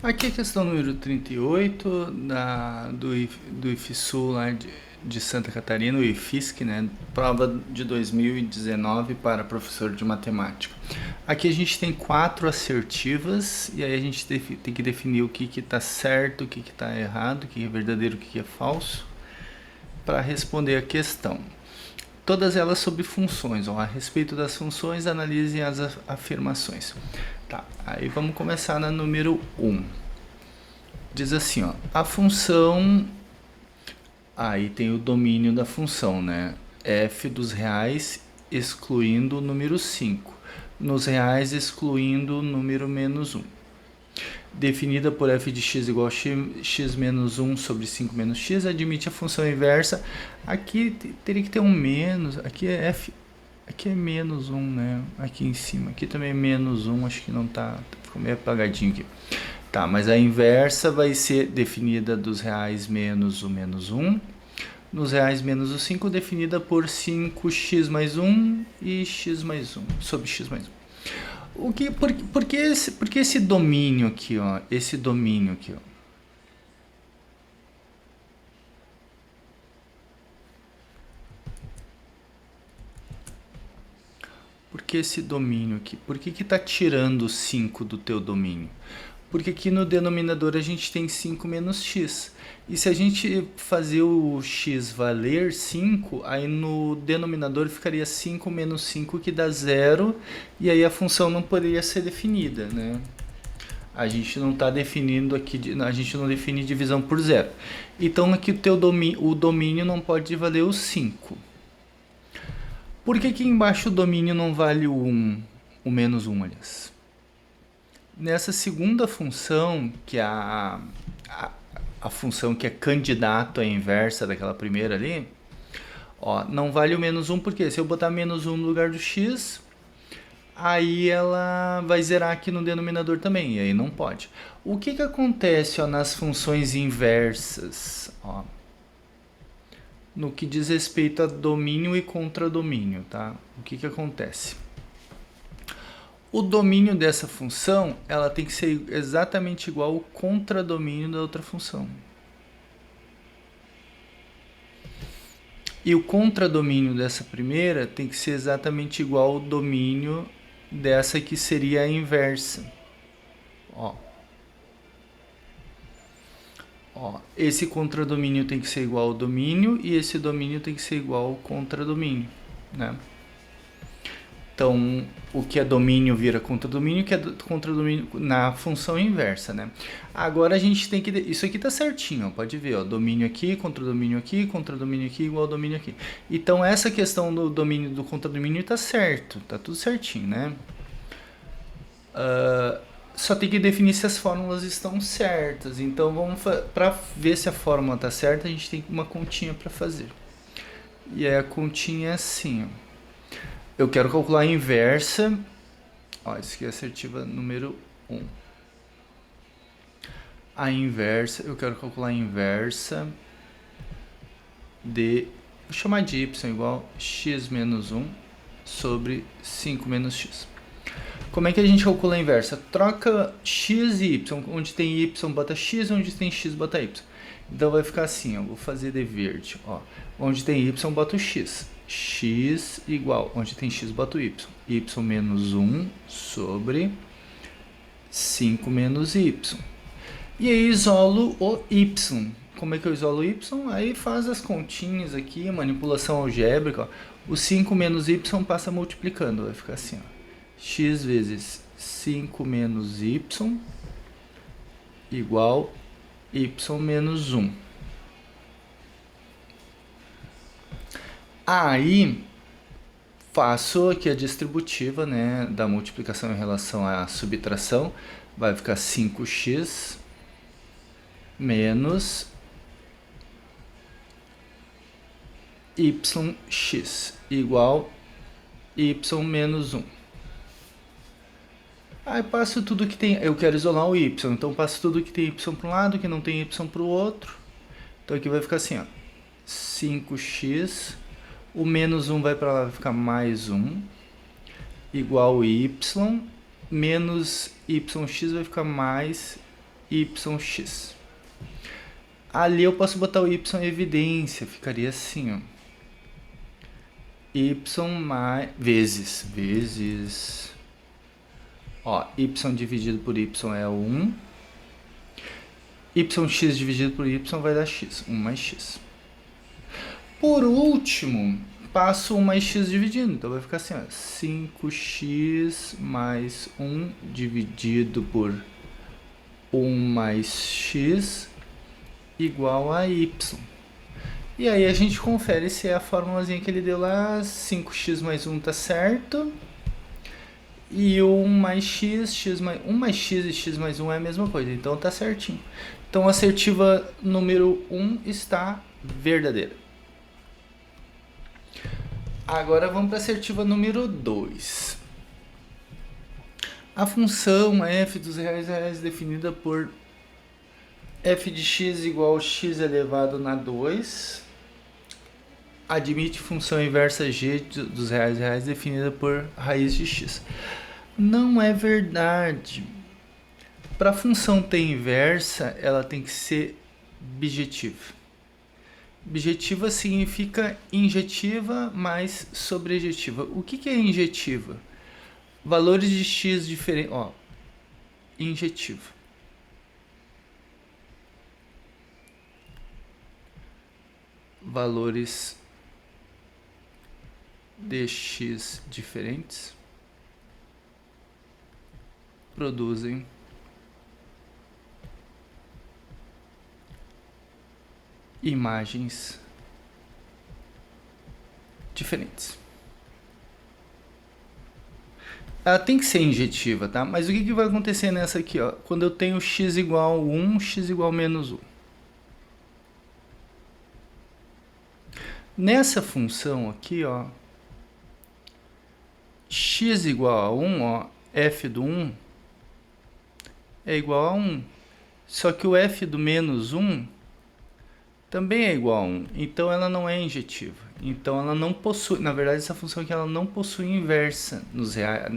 Aqui é a questão número 38 do IFSU lá de Santa Catarina, o IFISC, né? Prova de 2019 para professor de matemática. Aqui a gente tem 4 assertivas e aí a gente tem que definir o que está certo, o que está errado, o que é verdadeiro, o que é falso, para responder a questão. Todas elas sobre funções. Ó. A respeito das funções, analisem as afirmações. Tá, aí vamos começar na número 1. Diz assim, ó, a função... Aí tem o domínio da função, né? F dos reais excluindo o número 5. Nos reais excluindo o número menos 1. Definida por f de x igual a x menos 1 sobre 5 menos x, admite a função inversa. Aqui teria que ter um menos, aqui é f, aqui é menos 1, né? Aqui em cima, aqui também é menos 1, acho que não tá, ficou meio apagadinho aqui. Tá, mas a inversa vai ser definida dos reais menos o menos 1. Nos reais menos o 5, definida por 5x mais 1 e x mais 1, sobre x mais 1. Por que esse domínio aqui, ó? Esse domínio aqui, ó. Por que esse domínio aqui? Por que está tirando 5 do teu domínio? Porque aqui no denominador a gente tem 5 menos x. E se a gente fazer o x valer 5, aí no denominador ficaria 5 menos 5, que dá 0, e aí a função não poderia ser definida, né? A gente não está definindo aqui, a gente não define divisão por 0. Então aqui o domínio não pode valer o 5. Por que aqui embaixo o domínio não vale o 1, o menos 1, aliás? Nessa segunda função, que é a função que é candidato à inversa daquela primeira ali, ó, não vale o menos 1, porque se eu botar menos 1 no lugar do x, aí ela vai zerar aqui no denominador também, e aí não pode. O que acontece, ó, nas funções inversas? Ó, no que diz respeito a domínio e contradomínio, tá? O que acontece? O domínio dessa função, ela tem que ser exatamente igual ao contradomínio da outra função. E o contradomínio dessa primeira tem que ser exatamente igual ao domínio dessa que seria a inversa. Ó. Ó, esse contradomínio tem que ser igual ao domínio e esse domínio tem que ser igual ao contradomínio, né? Então, o que é domínio vira contradomínio, o que é contradomínio na função inversa, né? Agora a gente tem que... Isso aqui tá certinho, ó, pode ver, ó, domínio aqui, contradomínio aqui, igual ao domínio aqui. Então, essa questão do domínio do contradomínio tá certo, tá tudo certinho, né? Só tem que definir se as fórmulas estão certas. Então, para ver se a fórmula tá certa, a gente tem uma continha para fazer. E aí a continha é assim, ó. Eu quero calcular a inversa. Ó, isso aqui é a assertiva número 1. A inversa, eu quero calcular a inversa de... Vou chamar de y igual x menos 1 sobre 5 menos x. Como é que a gente calcula a inversa? Troca x e y. Onde tem y, bota x. Onde tem x, bota y. Então vai ficar assim, ó. Vou fazer de verde, ó. Onde tem y, bota o x. X igual, onde tem x, bota o y. Y menos 1 sobre 5 menos y. E aí isolo o y. Como é que eu isolo o y? Aí faz as continhas aqui, manipulação algébrica. Ó. O 5 menos y passa multiplicando. Vai ficar assim, ó. X vezes 5 menos y igual y menos 1. Aí faço aqui a distributiva, né, da multiplicação em relação à subtração. Vai ficar 5x menos yx igual y menos 1. Aí passo tudo que tem... Eu quero isolar o y, então passo tudo que tem y para um lado, que não tem y para o outro. Então aqui vai ficar assim, ó. 5x, o menos 1 vai para lá, vai ficar mais 1, igual y, menos yx vai ficar mais yx. Ali eu posso botar o y em evidência, ficaria assim, ó. Y mais vezes, ó, y dividido por y é 1. Yx dividido por y vai dar x, 1 mais x. Por último, passo 1 mais x dividindo, então vai ficar assim, ó, 5x mais 1 dividido por 1 mais x igual a y. E aí a gente confere se é a formulazinha que ele deu lá, 5x mais 1 tá certo. E 1 mais x, 1 mais x e x mais 1 é a mesma coisa, então tá certinho. Então a assertiva número 1 está verdadeira. Agora vamos para a assertiva número 2. A função f dos reais definida por f de x igual a x elevado na 2 admite função inversa g dos reais definida por raiz de x. Não é verdade. Para a função ter inversa, ela tem que ser bijetiva. Bijetiva significa injetiva mais sobrejetiva. O que é injetiva? Valores de x diferentes. Ó, injetiva. Valores de x diferentes produzem imagens diferentes. Ela tem que ser injetiva, tá? Mas o que vai acontecer nessa aqui, ó? Quando eu tenho x igual a 1, x igual a menos 1. Nessa função aqui, ó, x igual a 1, ó, f do 1 é igual a 1. Só que o f do menos 1 também é igual a 1. Então ela não é injetiva. Então ela não possui, na verdade essa função aqui ela não possui inversa nos reais,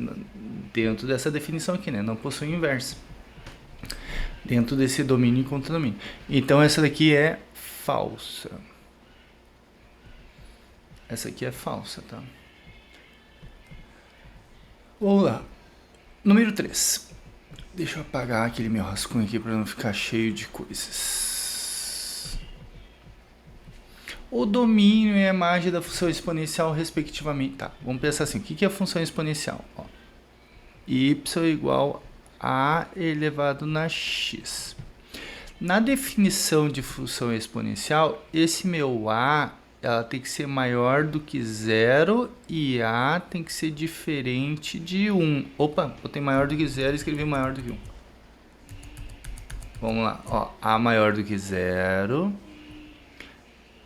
dentro dessa definição aqui, né? Não possui inversa. Dentro desse domínio e contradomínio. Então essa daqui é falsa. Essa aqui é falsa, tá? Vamos lá. Número 3. Deixa eu apagar aquele meu rascunho aqui para não ficar cheio de coisas. O domínio e a imagem da função exponencial, respectivamente. Tá, vamos pensar assim. O que é a função exponencial? Ó, y igual a elevado na x. Na definição de função exponencial, esse meu a ela tem que ser maior do que 0 e a tem que ser diferente de 1. Opa, botei maior do que 0 e escrevi maior do que 1. Vamos lá, ó, a maior do que 0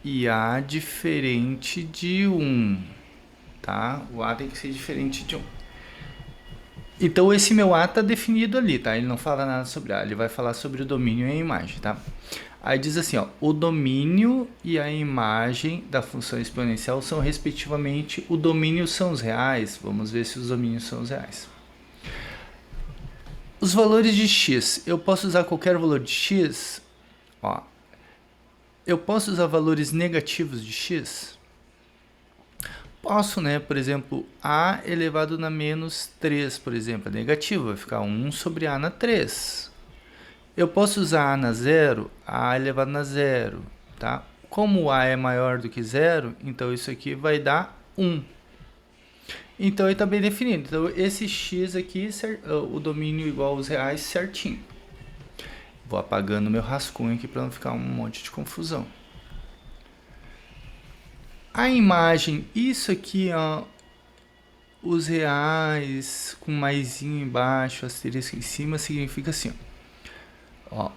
e a diferente de 1, tá? O a tem que ser diferente de 1. Então esse meu a tá definido ali, tá? Ele não fala nada sobre a, ele vai falar sobre o domínio e a imagem, tá? Aí diz assim, ó, o domínio e a imagem da função exponencial são respectivamente, o domínio são os reais, vamos ver se os domínios são os reais. Os valores de x, eu posso usar qualquer valor de x, ó, eu posso usar valores negativos de x? Posso, né, por exemplo, a elevado na menos 3, por exemplo, é negativo, vai ficar 1 sobre a na 3. Eu posso usar a na 0, a elevado na 0, tá? Como a é maior do que 0, então isso aqui vai dar 1. Então ele está bem definido. Então esse x aqui, o domínio igual aos reais certinho. Vou apagando meu rascunho aqui para não ficar um monte de confusão. A imagem, isso aqui, ó, os reais com maisinho embaixo, asterisco em cima, significa assim, ó. Ó,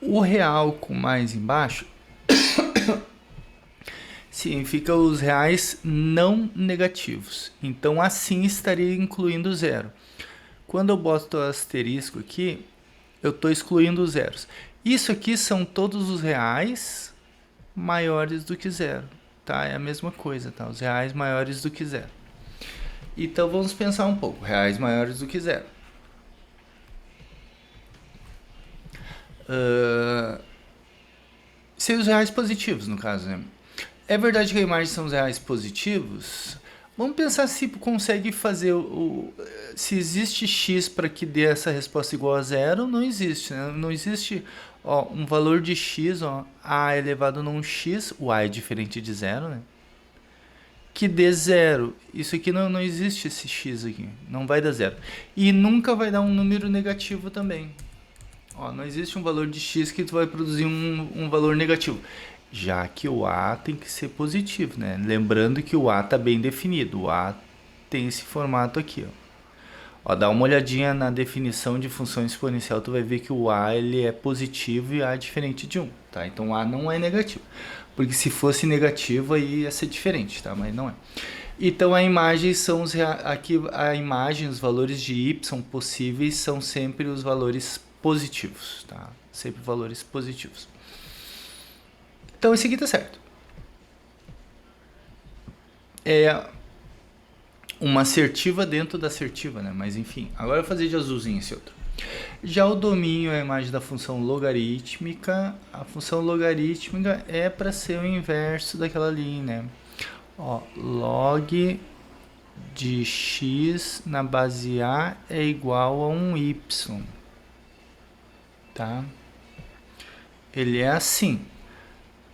o real com mais embaixo significa os reais não negativos. Então, assim estaria incluindo o zero. Quando eu boto o asterisco aqui, eu estou excluindo os zeros. Isso aqui são todos os reais maiores do que zero, tá? É a mesma coisa, tá? Os reais maiores do que zero. Então, vamos pensar um pouco. Reais maiores do que zero. ah, ser os reais positivos, no caso, né? É verdade que a imagem são os reais positivos? Vamos pensar se consegue fazer se existe x para que dê essa resposta igual a zero, não existe, né? Não existe, ó, um valor de x, ó, a elevado num x, o a é diferente de zero, né? Que dê zero. Isso aqui não existe esse x aqui, não vai dar zero. E nunca vai dar um número negativo também. Ó, não existe um valor de x que tu vai produzir um valor negativo, já que o a tem que ser positivo, né? Lembrando que o a está bem definido, o a tem esse formato aqui, ó. Ó, dá uma olhadinha na definição de função exponencial, tu vai ver que o a ele é positivo e a é diferente de 1, tá? Então a não é negativo, porque se fosse negativo aí ia ser diferente, tá? Mas não é. Então a imagem são aqui a imagem, os valores de y possíveis são sempre os valores positivos, tá? Sempre valores positivos. Então esse aqui tá certo. É uma assertiva dentro da assertiva, né? Mas enfim, agora eu vou fazer de azulzinho esse outro. Já o domínio é a imagem da função logarítmica. A função logarítmica é para ser o inverso daquela ali, né? Ó, log de x na base a é igual a um y, tá? Ele é assim.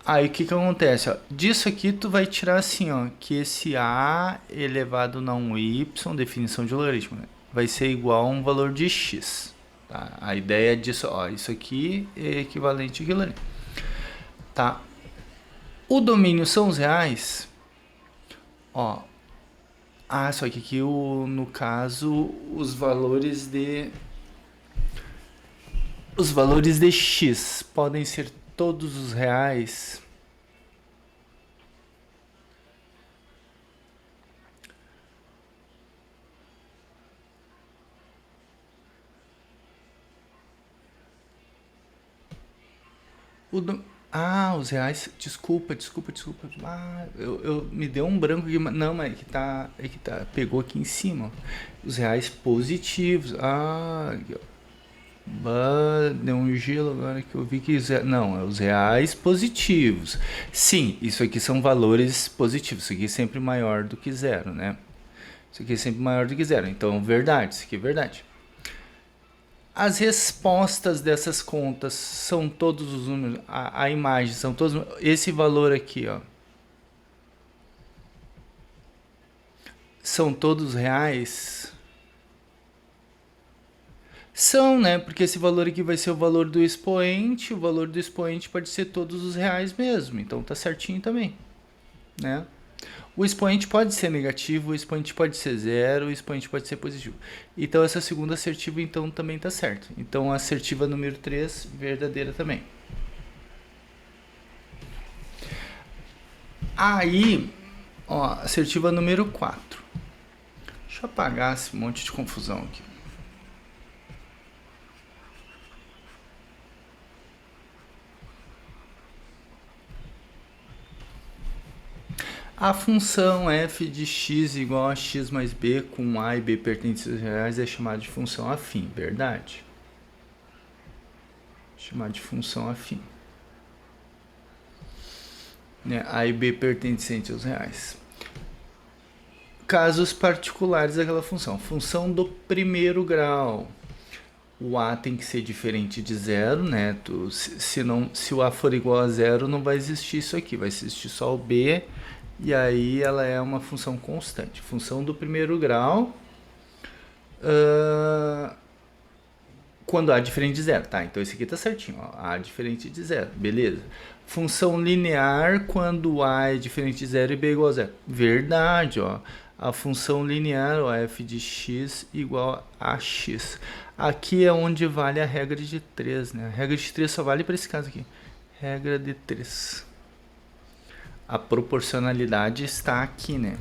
Aí o que que acontece? Ó? Disso aqui tu vai tirar assim, ó, que esse a elevado a um y, definição de logaritmo, né? Vai ser igual a um valor de x. Tá? A ideia disso, ó, isso aqui é equivalente àquilo ali. Tá? O domínio são os reais. Ó, só que aqui no caso os valores de x podem ser todos os reais. Os reais. Desculpa. Eu me deu um branco aqui. Não, mas é que tá. Pegou aqui em cima. Os reais positivos. Aqui, ó. Deu um gelo agora que eu vi que. Não, é os reais positivos. Sim, isso aqui são valores positivos. Isso aqui é sempre maior do que zero, né? Isso aqui é sempre maior do que zero. Então, verdade. Isso aqui é verdade. As respostas dessas contas são todos os números, a imagem são todos, esse valor aqui, ó, são todos reais? São, né? Porque esse valor aqui vai ser o valor do expoente, o valor do expoente pode ser todos os reais mesmo, então tá certinho também, né? O expoente pode ser negativo, o expoente pode ser zero, o expoente pode ser positivo. Então essa segunda assertiva então também está certo. Então a assertiva número 3, verdadeira também. Aí, ó, assertiva número 4. Deixa eu apagar esse monte de confusão aqui. A função f de x igual a x mais b com a e b pertencentes reais é chamada de função afim, verdade? Chamada de função afim. Né? A e b pertencentes aos reais. Casos particulares daquela função. Função do primeiro grau. O a tem que ser diferente de zero, né? Se o a for igual a zero, não vai existir isso aqui. Vai existir só o b. E aí ela é uma função constante. Função do primeiro grau. Quando a é diferente de zero, tá? Então esse aqui tá certinho, ó. A é diferente de zero, beleza. Função linear quando a é diferente de zero e b igual a zero. Verdade, ó. A função linear, ó, f de x igual a x. Aqui é onde vale a regra de 3, né? A regra de 3 só vale para esse caso aqui. Regra de 3. A proporcionalidade está aqui, né?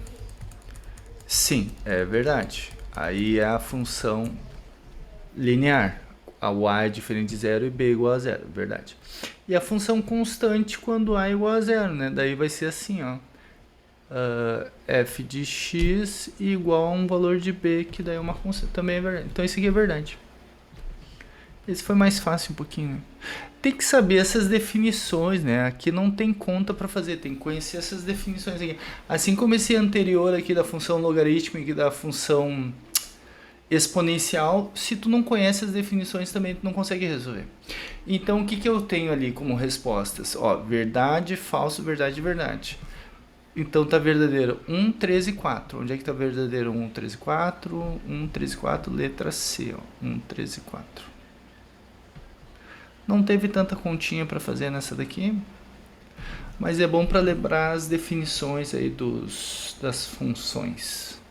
Sim, é verdade. Aí é a função linear. O a é diferente de zero e b igual a zero, verdade. E a função constante quando a é igual a zero, né? Daí vai ser assim, ó. F de x igual a um valor de b, que daí é uma constante. Também é verdade. Então isso aqui é verdade. Esse foi mais fácil um pouquinho, né? Tem que saber essas definições, né? Aqui não tem conta para fazer, tem que conhecer essas definições aqui. Assim como esse anterior aqui da função logarítmica e da função exponencial, se tu não conhece as definições também tu não consegue resolver. Então o que, que eu tenho ali como respostas? Ó, verdade, falso, verdade, verdade. Então tá verdadeiro 1, 13 e 4. Onde é que tá verdadeiro 1, 13 e 4? 1, 13 e 4, letra C, ó. 1, 13 e 4. Não teve tanta continha para fazer nessa daqui, mas é bom para lembrar as definições aí das funções.